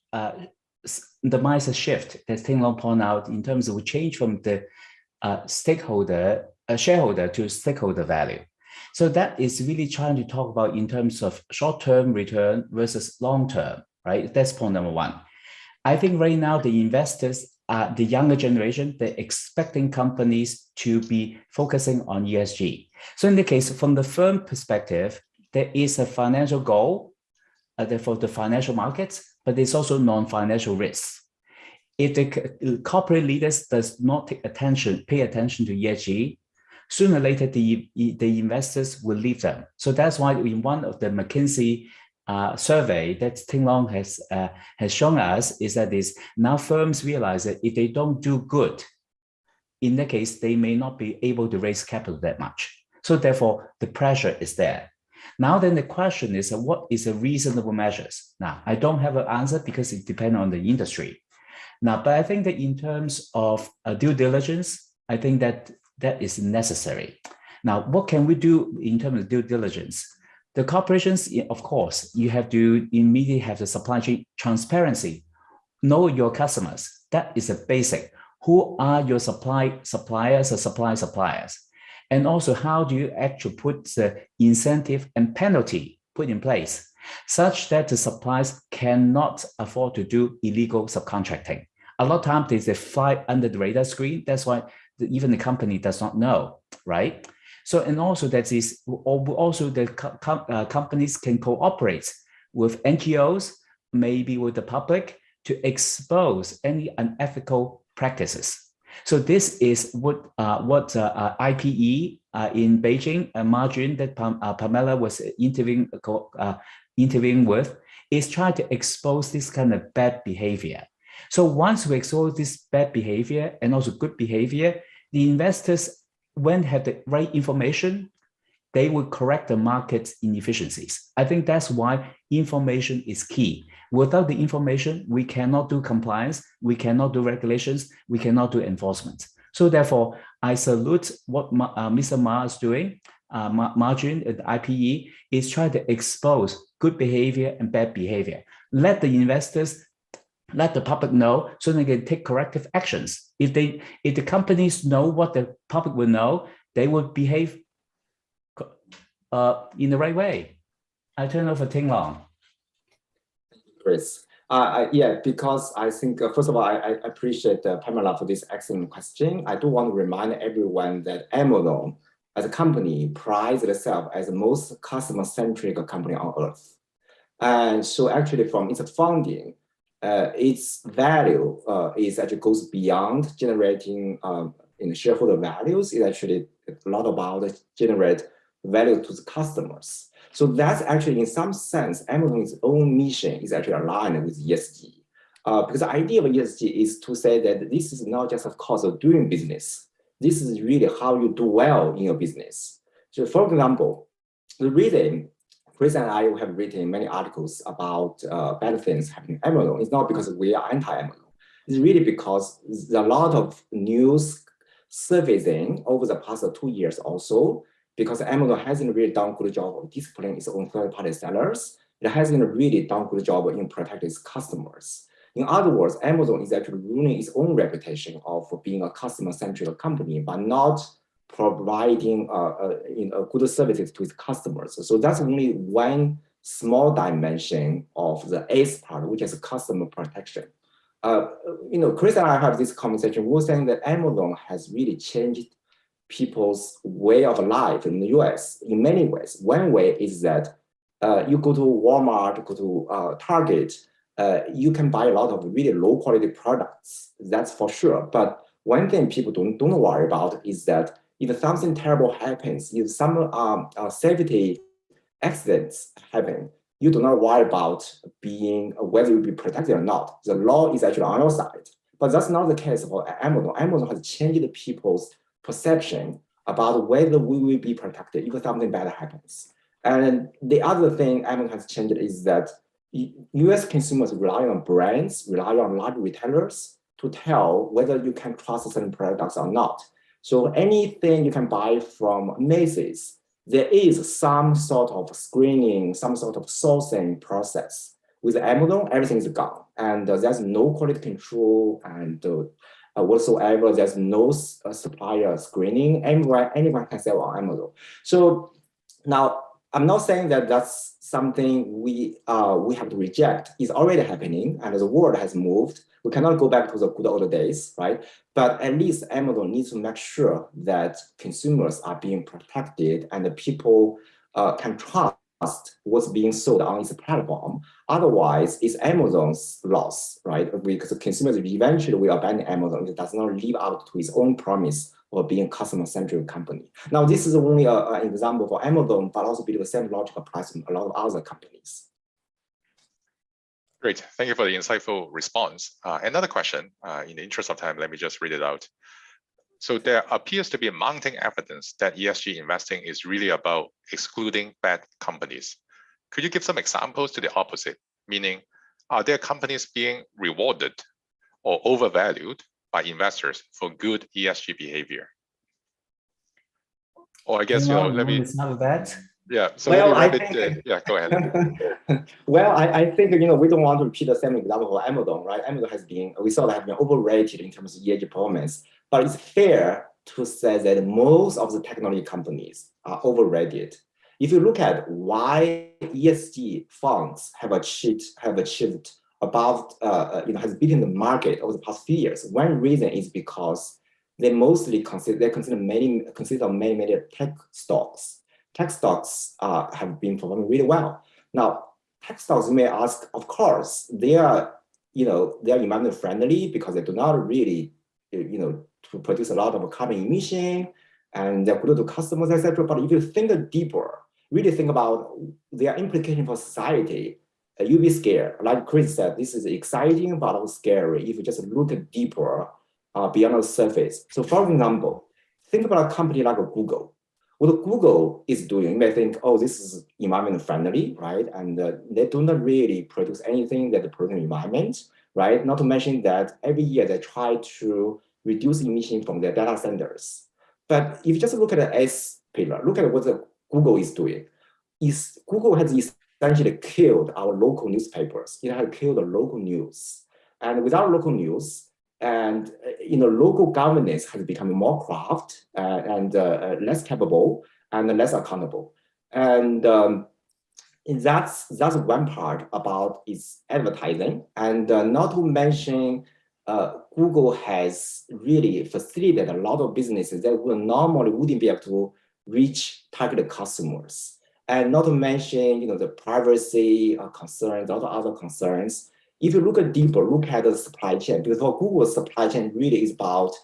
shift that Tinglong pointed out, in terms of we change from the shareholder to stakeholder value. So that is really trying to talk about in terms of short-term return versus long-term, right? That's point number one. I think right now the investors, the younger generation, they're expecting companies to be focusing on ESG. So in the case, from the firm perspective, there is a financial goal for the financial markets, but there's also non-financial risks. If the corporate leaders does not pay attention to ESG, sooner or later the investors will leave them. So that's why in one of the McKinsey survey that Tinglong has shown us is that now firms realize that if they don't do good, in that case, they may not be able to raise capital that much. So therefore, the pressure is there. Now then the question is, what is a reasonable measures? Now, I don't have an answer because it depends on the industry. Now, but I think that in terms of due diligence, I think that is necessary. Now, what can we do in terms of due diligence? The corporations, of course, you have to immediately have the supply chain transparency. Know your customers. That is a basic. Who are your suppliers or suppliers? And also, how do you actually put the incentive and penalty put in place such that the suppliers cannot afford to do illegal subcontracting? A lot of times they fly under the radar screen. That's why even the company does not know, right? So, and also that is also the companies can cooperate with NGOs, maybe with the public, to expose any unethical practices. So this is what IPE in Beijing, Margin that Pamela was interviewing with, is trying to expose this kind of bad behavior. So once we expose this bad behavior and also good behavior, the investors, when have the right information, they will correct the market's inefficiencies. I think that's why information is key. Without the information, we cannot do compliance, we cannot do regulations, we cannot do enforcement. So therefore, I salute what Mr. Ma is doing. Margin at IPE is trying to expose good behavior and bad behavior. Let the investors, let the public know so they can take corrective actions. If the companies know what the public will know, they will behave in the right way. I turn over to Tinglong. Chris. Yeah, because I think, first of all, I appreciate Pamela for this excellent question. I do want to remind everyone that Amazon as a company prides itself as the most customer-centric company on earth. And so actually from its founding, its value is actually goes beyond generating shareholder values. It actually a lot about generate value to the customers. So that's actually in some sense, Amazon's own mission is actually aligned with ESG. Because the idea of ESG is to say that this is not just a cost of doing business. This is really how you do well in your business. So for example, the reason Chris and I have written many articles about bad things happening at Amazon. It's not because we are anti-Amazon. It's really because there's a lot of news surfacing over the past 2 years also, because Amazon hasn't really done a good job of disciplining its own third-party sellers. It hasn't really done a good job in protecting its customers. In other words, Amazon is actually ruining its own reputation of being a customer-centric company, but not providing good services to its customers. So that's only one small dimension of the eighth part, which is customer protection. Chris and I have this conversation. We were saying that Amazon has really changed people's way of life in the US in many ways. One way is that you go to Walmart, go to Target, you can buy a lot of really low quality products. That's for sure. But one thing people don't worry about is that if something terrible happens, if some safety accidents happen, you do not worry about being whether you'll be protected or not. The law is actually on your side. But that's not the case for Amazon. Amazon has changed people's perception about whether we will be protected if something bad happens. And the other thing Amazon has changed is that US consumers rely on brands, rely on large retailers to tell whether you can trust certain products or not. So anything you can buy from Macy's, there is some sort of screening, some sort of sourcing process. With Amazon, everything is gone, and there's no quality control and whatsoever. There's no supplier screening. Anyone can sell on Amazon. So now I'm not saying that that's something we have to reject. It's already happening, and the world has moved. We cannot go back to the good old days, right? But at least Amazon needs to make sure that consumers are being protected and the people can trust what's being sold on its platform. Otherwise, it's Amazon's loss, right? Because consumers eventually will abandon Amazon. It does not live up to its own promise of being a customer-centric company. Now, this is only an example for Amazon, but also the same logic applies to a lot of other companies. Great, thank you for the insightful response. Another question, in the interest of time, let me just read it out. So there appears to be mounting evidence that ESG investing is really about excluding bad companies. Could you give some examples to the opposite? Meaning, are there companies being rewarded or overvalued by investors for good ESG behavior? Or I guess, let me start that. Yeah, so well, yeah, go ahead. Well, I think, we don't want to repeat the same example for Amazon, right? Amazon we saw that have been overrated in terms of ESG performance, but it's fair to say that most of the technology companies are overrated. If you look at why ESG funds have achieved above, has beaten the market over the past few years, one reason is because they mostly consider many tech stocks. Tech stocks have been performing really well. Now, tech stocks, you may ask, of course, they are environment friendly because they do not really, to produce a lot of carbon emission, and they're good to customers, etc. But if you think deeper, really think about their implication for society, you'll be scared. Like Chris said, this is exciting but also scary if you just look deeper beyond the surface. So for example, think about a company like Google. What Google is doing, you may think, oh, this is environment friendly, right? And they do not really produce anything that pollutes the environment, right? Not to mention that every year they try to reduce emission from their data centers. But if you just look at the S pillar, look at what Google is doing. Google has essentially killed our local newspapers. It has killed the local news. And without local news, and local governance has become more corrupt and less capable and less accountable. And that's one part about its advertising. And not to mention, Google has really facilitated a lot of businesses that would normally wouldn't be able to reach target customers. And not to mention, the privacy concerns, all the other concerns. If you look deeper, look at the supply chain, because for Google, supply chain really is about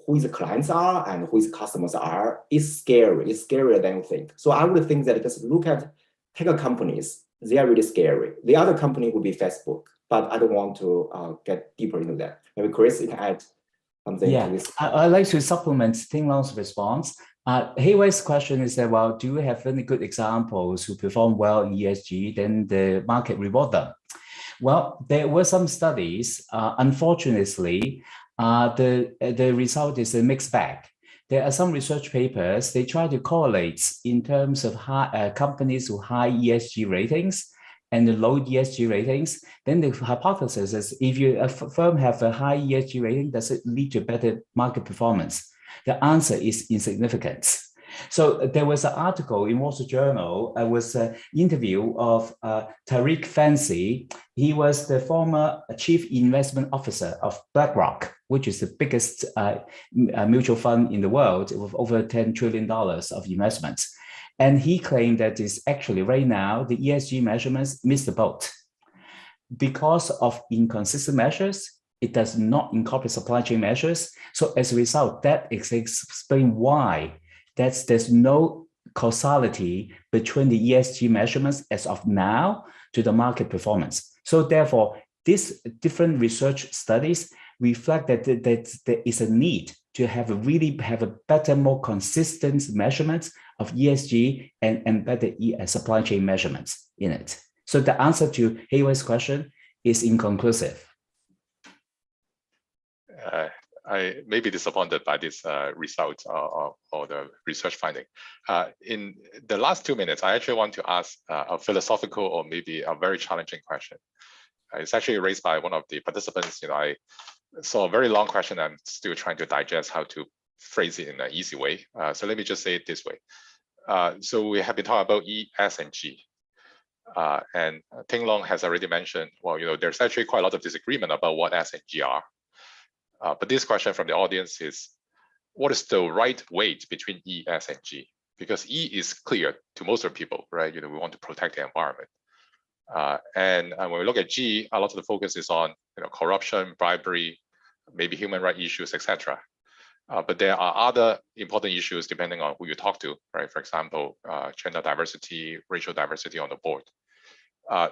who the clients are and who the customers are. It's scary. It's scarier than you think. So I would think that just look at tech companies. They are really scary. The other company would be Facebook, but I don't want to get deeper into that. Maybe Chris, you can add something to this. I'd like to supplement Tinglong's response. Hei Wei's question is that, well, do you have any good examples who perform well in ESG, then the market reward them? Well, there were some studies. Unfortunately, the result is a mixed bag. There are some research papers, they try to correlate in terms of companies with high ESG ratings and the low ESG ratings. Then the hypothesis is if a firm have a high ESG rating, does it lead to better market performance? The answer is insignificant. So there was an article in Wall Street Journal, was an interview of Tariq Fancy. He was the former chief investment officer of BlackRock, which is the biggest mutual fund in the world with over $10 trillion of investments. And he claimed that it's actually right now, the ESG measurements miss the boat. Because of inconsistent measures, it does not incorporate supply chain measures. So as a result, that explains why there's no causality between the ESG measurements as of now to the market performance. So therefore, these different research studies reflect that there is a need to have a better, more consistent measurements of ESG and better supply chain measurements in it. So the answer to Hei Wei's question is inconclusive. I may be disappointed by this result or the research finding. In the last 2 minutes, I actually want to ask a philosophical or maybe a very challenging question. It's actually raised by one of the participants. I saw a very long question. I'm still trying to digest how to phrase it in an easy way. So let me just say it this way. So we have been talking about E, S, and G. And Tinglong has already mentioned, well, there's actually quite a lot of disagreement about what S and G are. But this question from the audience is, what is the right weight between E, S, and G? Because E is clear to most of the people, right? We want to protect the environment. And when we look at G, a lot of the focus is on corruption, bribery, maybe human rights issues, etc. But there are other important issues depending on who you talk to, right? For example, gender diversity, racial diversity on the board.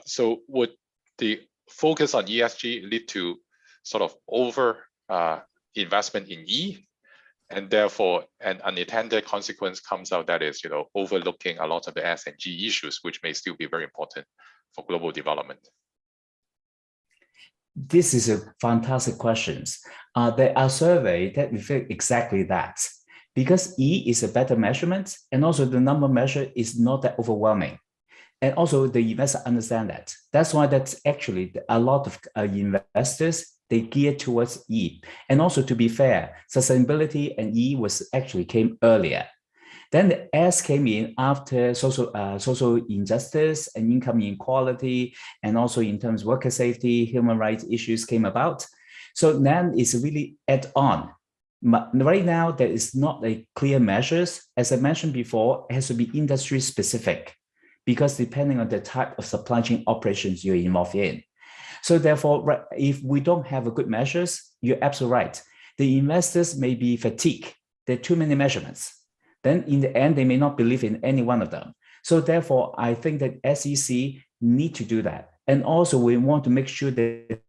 So would the focus on ESG lead to sort of over investment in E, and therefore an unintended consequence comes out that is, overlooking a lot of the S and G issues, which may still be very important for global development? This is a fantastic question. There are surveys that reflect exactly that, because E is a better measurement, and also the number measured is not that overwhelming. And also the investors understand that. That's why that's actually a lot of investors, they gear towards E. And also to be fair, sustainability and E came earlier. Then the S came in after social injustice and income inequality, and also in terms of worker safety, human rights issues came about. So then it's really add on. But right now, there is not a clear measures. As I mentioned before, it has to be industry specific, because depending on the type of supply chain operations you're involved in. So therefore, if we don't have a good measures, you're absolutely right. The investors may be fatigued. There are too many measurements. Then in the end, they may not believe in any one of them. So therefore, I think that SEC need to do that. And also we want to make sure that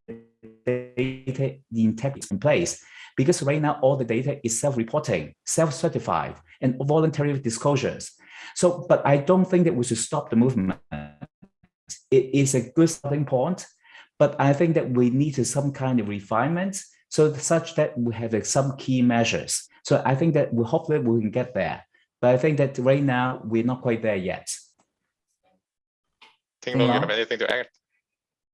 the integrity is in place, because right now all the data is self-reporting, self-certified, and voluntary disclosures. So, but I don't think that we should stop the movement. It is a good starting point, but I think that we need some kind of refinement, so such that we have some key measures. So I think that hopefully we can get there. But I think that right now we're not quite there yet. Tinglong, you have anything to add?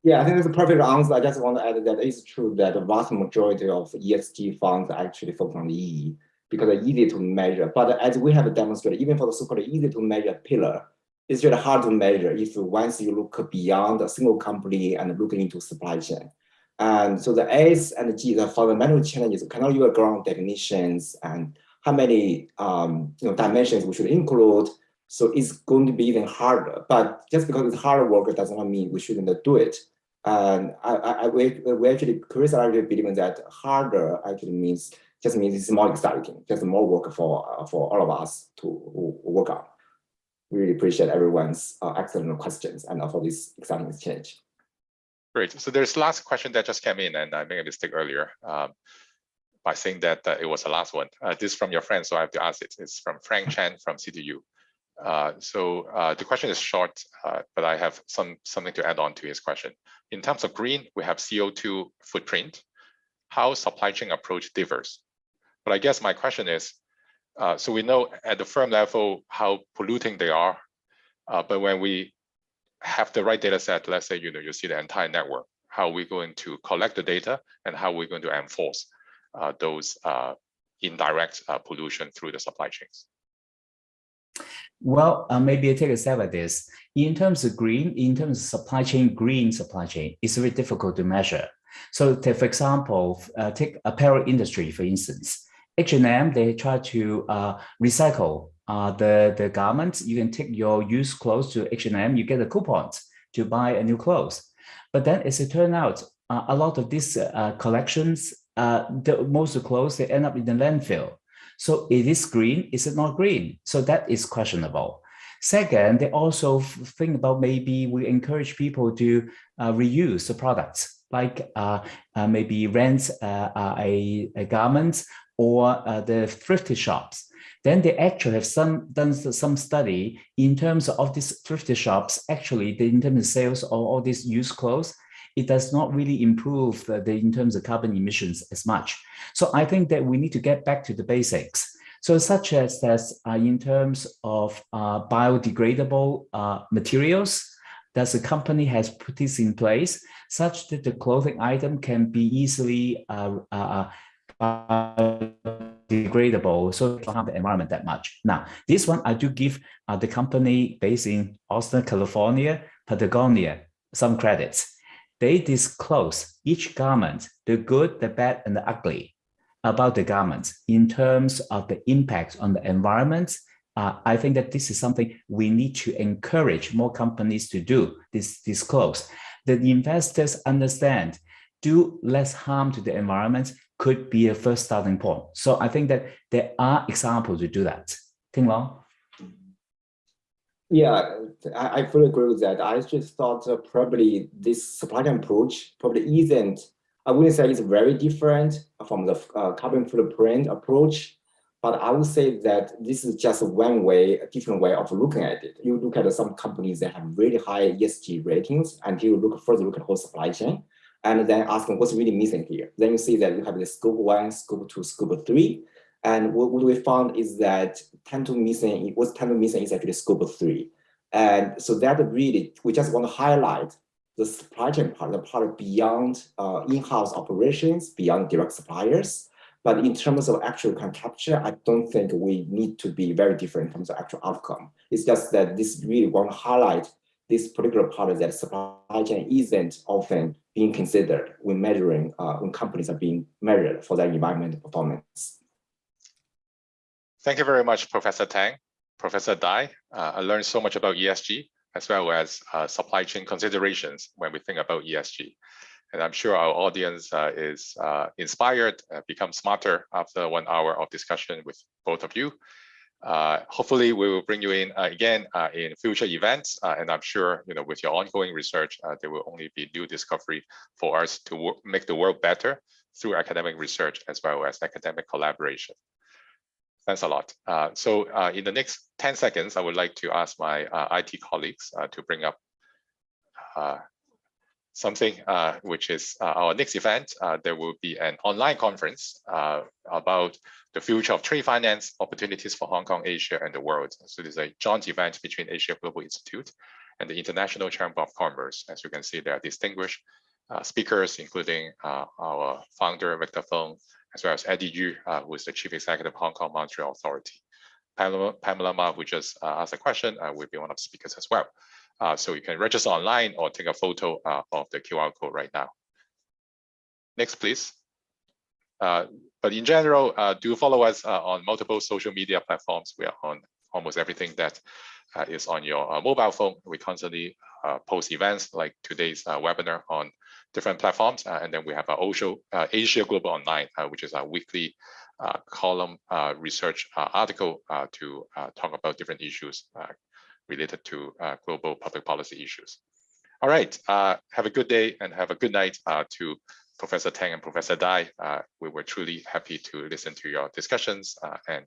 Yeah, I think that's a perfect answer. I just want to add that it's true that the vast majority of ESG funds actually focus on E, because they're easy to measure. But as we have demonstrated, even for the so-called easy to measure pillar, it's really hard to measure if once you look beyond a single company and look into supply chain. And so the S and G, the fundamental challenges, cannot use ground definitions and how many dimensions we should include. So it's going to be even harder. But just because it's harder work does not mean we shouldn't do it. And we actually curiously believe that harder actually just means it's more exciting, just more work for all of us to work on. We really appreciate everyone's excellent questions and for this exciting exchange. Great. So there's last question that just came in, and I made a mistake earlier by saying that it was the last one. This is from your friend, so I have to ask it. It's from Frank Chan from CTU. The question is short, but I have something to add on to his question. In terms of green, we have CO2 footprint. How supply chain approach differs? But I guess my question is, so we know at the firm level how polluting they are, but when we have the right data set, let's say you see the entire network, how are we going to collect the data and how are we going to enforce those indirect pollution through the supply chains? Well, maybe I take a stab at this. In terms of green, in terms of supply chain, green supply chain, it's very difficult to measure. So for example, take apparel industry, for instance. H&M, they try to recycle the garments. You can take your used clothes to H&M, you get a coupon to buy a new clothes. But then as it turned out, a lot of these collections, most of the clothes, they end up in the landfill. So it is green, is it not green? So that is questionable. Second, they also think about maybe we encourage people to reuse the products, like maybe rent a garment or the thrifty shops. Then they actually have done some study in terms of these thrifty shops. Actually, in terms of sales of all these used clothes, it does not really improve in terms of carbon emissions as much. So I think that we need to get back to the basics. So such as in terms of biodegradable materials, that the company has put this in place such that the clothing item can be easily biodegradable, so it don't harm the environment that much. Now, this one I do give the company based in Austin, California, Patagonia, some credits. They disclose each garment, the good, the bad, and the ugly about the garments in terms of the impact on the environment. I think that this is something we need to encourage more companies to do, disclose. That the investors understand, do less harm to the environment could be a first starting point. So I think that there are examples to do that. Tinglong? Yeah, I fully agree with that. I just thought probably this supply chain approach probably isn't, I wouldn't say it's very different from the carbon footprint approach, but I would say that this is just one way, a different way of looking at it. You look at some companies that have really high ESG ratings, and you look at the whole supply chain, and then ask them what's really missing here. Then you see that you have the scope 1, scope 2, scope 3. And what we found is that what's tend to missing is actually scope 3. And so that really, we just want to highlight the supply chain part, the part beyond in-house operations, beyond direct suppliers. But in terms of actual carbon capture, I don't think we need to be very different in terms of actual outcome. It's just that this really want to highlight this particular part that supply chain isn't often being considered when measuring, when companies are being measured for their environmental performance. Thank you very much, Professor Tang. Professor Dai, I learned so much about ESG as well as supply chain considerations when we think about ESG. And I'm sure our audience is inspired, become smarter after 1 hour of discussion with both of you. Hopefully we will bring you in again in future events. And I'm sure with your ongoing research, there will only be new discovery for us to make the world better through academic research as well as academic collaboration. Thanks a lot. So in the next 10 seconds, I would like to ask my IT colleagues to bring up something which is our next event. There will be an online conference about the future of trade finance, opportunities for Hong Kong, Asia, and the world. So this is a joint event between Asia Global Institute and the International Chamber of Commerce. As you can see, there are distinguished speakers, including our founder, Victor Fung, as well as Eddie Yu, who is the Chief Executive of Hong Kong Monetary Authority. Pamela Ma, who just asked a question, will be one of the speakers as well. So you can register online or take a photo of the QR code right now. Next, please. But But in general, do follow us on multiple social media platforms. We are on almost everything that is on your mobile phone. We constantly post events like today's webinar on different platforms. And then we have our Asia Global Online, which is our weekly column research article to talk about different issues related to global public policy issues. All right, have a good day and have a good night to Professor Tang and Professor Dai. We were truly happy to listen to your discussions and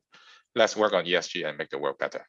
let's work on ESG and make the world better.